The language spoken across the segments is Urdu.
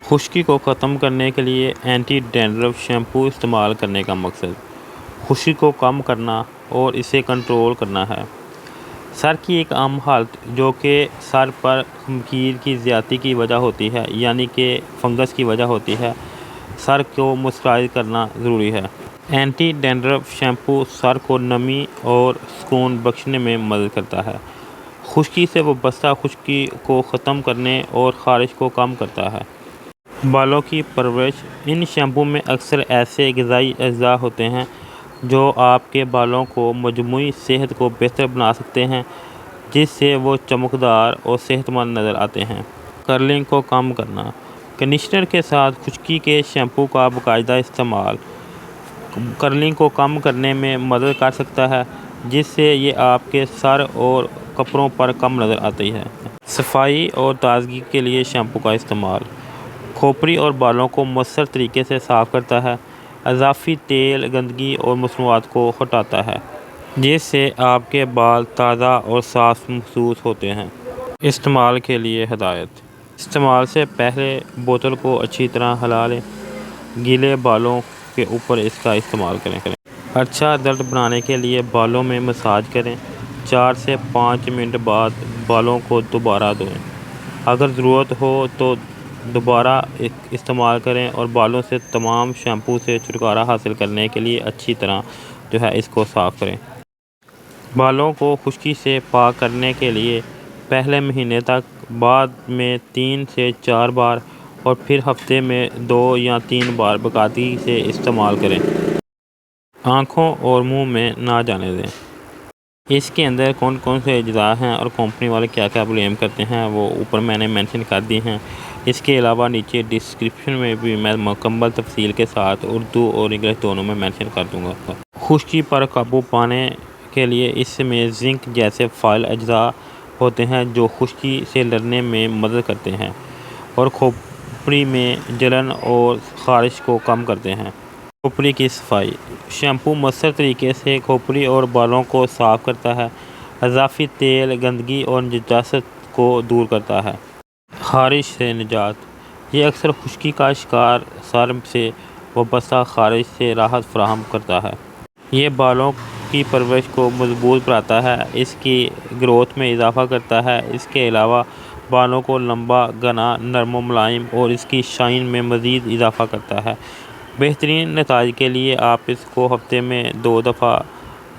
خشکی کو ختم کرنے کے لیے اینٹی ڈینڈرف شیمپو استعمال کرنے کا مقصد خشکی کو کم کرنا اور اسے کنٹرول کرنا ہے۔ سر کی ایک عام حالت جو کہ سر پر خمیر کی زیادتی کی وجہ ہوتی ہے یعنی کہ فنگس کی وجہ ہوتی ہے، سر کو موئسچرائز کرنا ضروری ہے۔ اینٹی ڈینڈرف شیمپو سر کو نمی اور سکون بخشنے میں مدد کرتا ہے، خشکی سے وابستہ خشکی کو ختم کرنے اور خارش کو کم کرتا ہے۔ بالوں کی پرورش: ان شیمپو میں اکثر ایسے غذائی اجزاء ہوتے ہیں جو آپ کے بالوں کو مجموعی صحت کو بہتر بنا سکتے ہیں، جس سے وہ چمکدار اور صحت مند نظر آتے ہیں۔ کرلنگ کو کم کرنا: کنڈیشنر کے ساتھ خشکی کے شیمپو کا باقاعدہ استعمال کرلنگ کو کم کرنے میں مدد کر سکتا ہے، جس سے یہ آپ کے سر اور کپڑوں پر کم نظر آتی ہے۔ صفائی اور تازگی کے لیے شیمپو کا استعمال کھوپڑی اور بالوں کو مؤثر طریقے سے صاف کرتا ہے، اضافی تیل، گندگی اور مصنوعات کو ہٹاتا ہے، جس سے آپ کے بال تازہ اور صاف محسوس ہوتے ہیں۔ استعمال کے لیے ہدایت: استعمال سے پہلے بوتل کو اچھی طرح ہلا لیں، گیلے بالوں کے اوپر اس کا استعمال کریں۔ اچھا درد بنانے کے لیے بالوں میں مساج کریں، 4 سے 5 منٹ بعد بالوں کو دوبارہ دھوئیں۔ اگر ضرورت ہو تو دوبارہ استعمال کریں اور بالوں سے تمام شیمپو سے چھٹکارا حاصل کرنے کے لیے اچھی طرح اس کو صاف کریں۔ بالوں کو خشکی سے پاک کرنے کے لیے پہلے مہینے تک، بعد میں 3 سے 4 بار اور پھر ہفتے میں 2 یا 3 بار باقاعدگی سے استعمال کریں۔ آنکھوں اور منہ میں نہ جانے دیں: اس کے اندر کون کون سے اجزاء ہیں اور کمپنی والے کیا کیا بلیم کرتے ہیں وہ اوپر میں نے مینشن کر دی ہیں۔ اس کے علاوہ نیچے ڈسکرپشن میں بھی میں مکمل تفصیل کے ساتھ اردو اور انگلش دونوں میں مینشن کر دوں گا۔ خشکی پر قابو پانے کے لیے اس میں زنک جیسے فعال اجزاء ہوتے ہیں جو خشکی سے لڑنے میں مدد کرتے ہیں اور کھوپڑی میں جلن اور خارش کو کم کرتے ہیں۔ کھوپڑی کی صفائی: شیمپو مؤثر طریقے سے کھوپڑی اور بالوں کو صاف کرتا ہے، اضافی تیل، گندگی اور نجاست کو دور کرتا ہے۔ خارش سے نجات: یہ اکثر خشکی کا شکار سر سے وابستہ خارش سے راحت فراہم کرتا ہے۔ یہ بالوں کی پرورش کو مضبوط بناتا ہے، اس کی گروتھ میں اضافہ کرتا ہے۔ اس کے علاوہ بالوں کو لمبا، گھنا، نرم و ملائم اور اس کی شائن میں مزید اضافہ کرتا ہے۔ بہترین نتائج کے لیے آپ اس کو ہفتے میں 2 دفعہ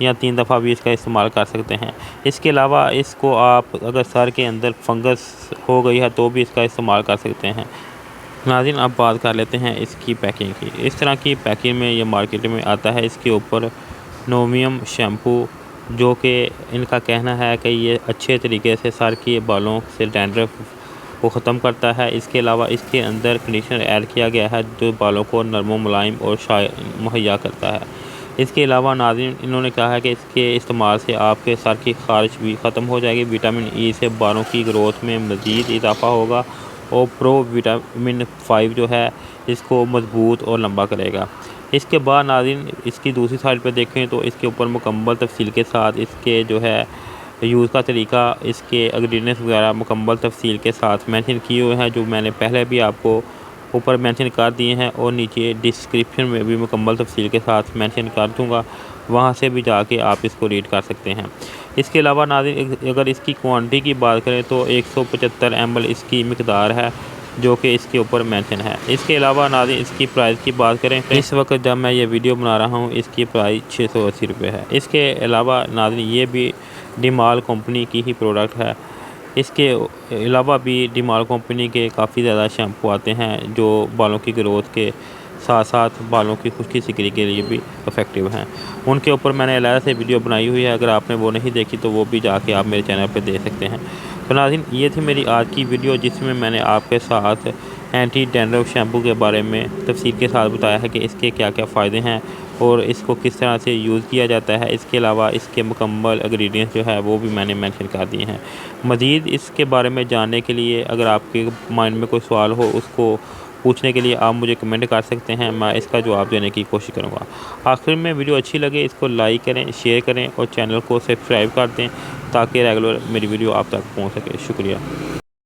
یا 3 دفعہ بھی اس کا استعمال کر سکتے ہیں۔ اس کے علاوہ اس کو آپ اگر سر کے اندر فنگس ہو گئی ہے تو بھی اس کا استعمال کر سکتے ہیں۔ ناظرین، اب بات کر لیتے ہیں اس کی پیکنگ کی۔ اس طرح کی پیکنگ میں یہ مارکیٹ میں آتا ہے۔ اس کے اوپر نومیوم شیمپو، جو کہ ان کا کہنا ہے کہ یہ اچھے طریقے سے سر کے بالوں سے ڈینڈرف کو ختم کرتا ہے۔ اس کے علاوہ اس کے اندر کنڈیشنر ایڈ کیا گیا ہے جو بالوں کو نرم و ملائم اور شائن مہیا کرتا ہے۔ اس کے علاوہ ناظرین، انہوں نے کہا ہے کہ اس کے استعمال سے آپ کے سر کی خارش بھی ختم ہو جائے گی۔ وٹامن ای سے بالوں کی گروتھ میں مزید اضافہ ہوگا اور پرو وٹامن 5 جو ہے اس کو مضبوط اور لمبا کرے گا۔ اس کے بعد ناظرین، اس کی دوسری سائڈ پہ دیکھیں تو اس کے اوپر مکمل تفصیل کے ساتھ اس کے یوز کا طریقہ، اس کے انگریڈینٹس وغیرہ مکمل تفصیل کے ساتھ مینشن کیے ہوئے ہیں، جو میں نے پہلے بھی آپ کو اوپر مینشن کر دیے ہیں اور نیچے ڈسکرپشن میں بھی مکمل تفصیل کے ساتھ مینشن کر دوں گا، وہاں سے بھی جا کے آپ اس کو ریڈ کر سکتے ہیں۔ اس کے علاوہ ناظرین، اگر اس کی کوانٹٹی کی بات کریں تو 175 ml اس کی مقدار ہے جو کہ اس کے اوپر مینشن ہے۔ اس کے علاوہ ناظرین، اس کی پرائس کی بات کریں، اس وقت جب میں یہ ویڈیو بنا رہا ہوں اس کی پرائس 680 روپے ہے۔ اس کے علاوہ ناظرین، یہ بھی ڈیمال کمپنی کی ہی پروڈکٹ ہے۔ اس کے علاوہ بھی ڈیمال کمپنی کے کافی زیادہ شیمپو آتے ہیں جو بالوں کی گروتھ کے ساتھ ساتھ بالوں کی خشکی سکری کے لیے بھی افیکٹو ہیں۔ ان کے اوپر میں نے علیحدہ سے ویڈیو بنائی ہوئی ہے، اگر آپ نے وہ نہیں دیکھی تو وہ بھی جا کے آپ میرے چینل پہ دیکھ سکتے ہیں۔ تو ناظرین، یہ تھی میری آج کی ویڈیو جس میں میں نے آپ کے ساتھ اینٹی ڈینڈرف شیمپو کے بارے میں تفصیل کے ساتھ بتایا ہے کہ اس کے کیا کیا فائدے ہیں اور اس کو کس طرح سے یوز کیا جاتا ہے۔ اس کے علاوہ اس کے مکمل انگریڈینٹس جو ہے وہ بھی میں نے مینشن کر دیے ہیں۔ مزید اس کے بارے میں جاننے کے لیے اگر آپ کے مائنڈ میں کوئی سوال ہو، اس کو پوچھنے کے لیے آپ مجھے کمنٹ کر سکتے ہیں، میں اس کا جواب دینے کی کوشش کروں گا۔ آخر میں ویڈیو اچھی لگے اس کو لائک کریں، شیئر کریں اور چینل کو سبسکرائب کر دیں تاکہ ریگولر میری ویڈیو آپ تک پہنچ سکے۔ شکریہ۔